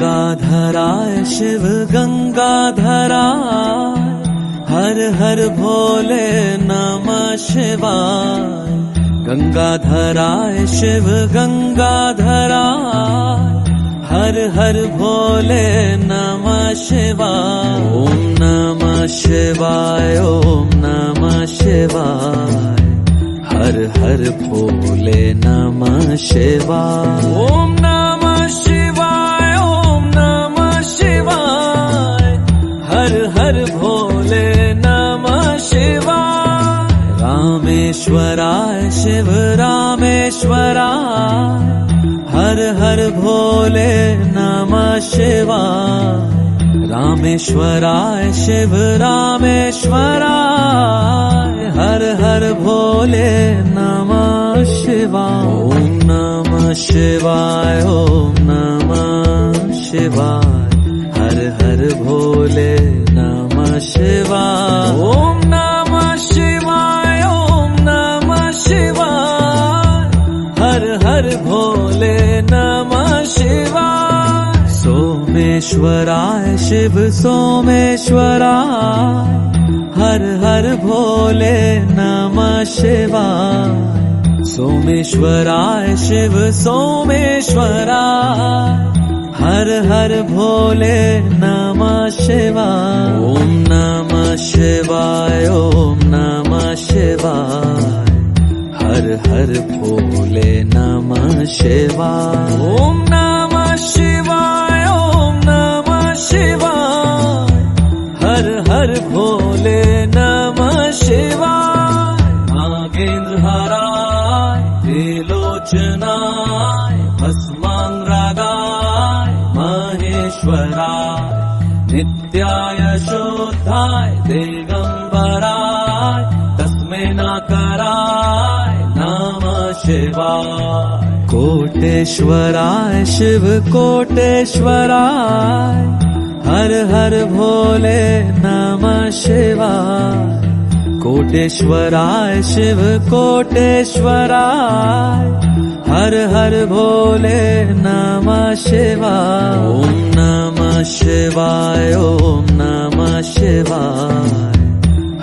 गंगाधराय शिव गंगाधराय, हर हर भोले नमः शिवाय। गंगाधराय शिव गंगाधराय, हर हर भोले नमः शिवाय। ओम नमः शिवाय, ओम नमः शिवाय, हर हर भोले नमः शिवाय। ओम नमः शिवाय, ओम नमः शिवाय, हर हर भोले नमः शिवाय। रामेश्वराय शिव रामेश्वराय, हर हर भोले नमः शिवाय। रामेश्वराय शिव रामेश्वराय, हर हर भोले नमः शिवाय। ओम नमः शिवाय, ओम नमः शिवाय, हर हर भोले नमः शिवाय। ओम नमः शिवाय, ओम नमः शिवाय, हर हर भोले नमः शिवाय। सोमेश्वराय शिव सोमेश्वराय, हर हर भोले नमः शिवाय। सोमेश्वराय शिव सोमेश्वराय, हर हर भोले नमः शिवाय। ओम नमः शिवाय, ओम नमः शिवाय, हर हर भोले नमः शिवाय। ओम नमः शिवाय, ओम नमः शिवाय, हर हर भोले नमः शिवाय। नागेंद्रहाराय त्रिलोचनाय, भस्मांगरागाय महेश्वराय, नित्याय शुद्धाय दिगंबराय, तस्मै नाकराय नमः शिवाय। कोटेश्वराय शिव कोटेश्वराय, हर हर भोले नमः शिवाय। कोटेश्वराय शिव कोटेश्वराय, हर हर भोले नमः शिवाय। ओम नमः शिवाय, ओम नमः शिवाय,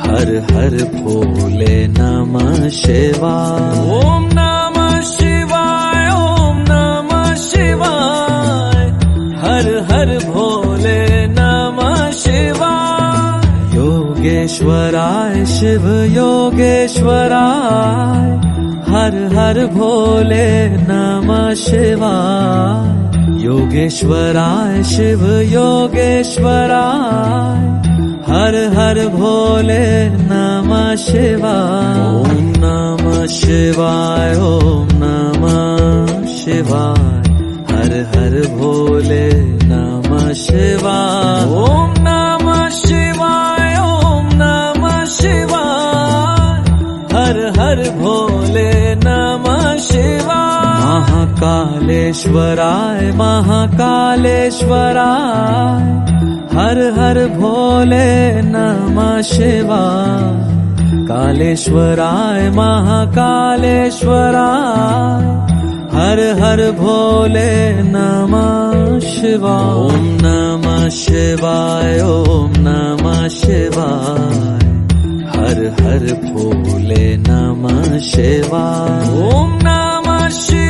हर हर भोले नमः शिवाय। ओम नमः शिवाय, ओम नमः शिवाय, हर हर भोले नमः शिवाय। योगेश्वराय शिव योगेश्वराय, हर हर भोले नमः शिवाय। योगेश्वराय शिव योगेश्वराय, हर हर भोले नमः शिवाय। ओम नमः शिवाय, ओम नमः शिवाय, हर हर भोले नमः शिवाय। ओम नमः शिवाय, ओम नमः शिवाय, हर हर भोले नमः शिवाय। महाकालेश्वराय महाकालेश्वराय, हर हर भोले नमः शिवाय। कालेश्वराय महाकालेश्वराय, हर हर भोले नमः शिवाय। ओम नमः शिवाय, ओम नमः शिवाय, हर हर भोले नमः शिवाय। ओम नमः शिवाय।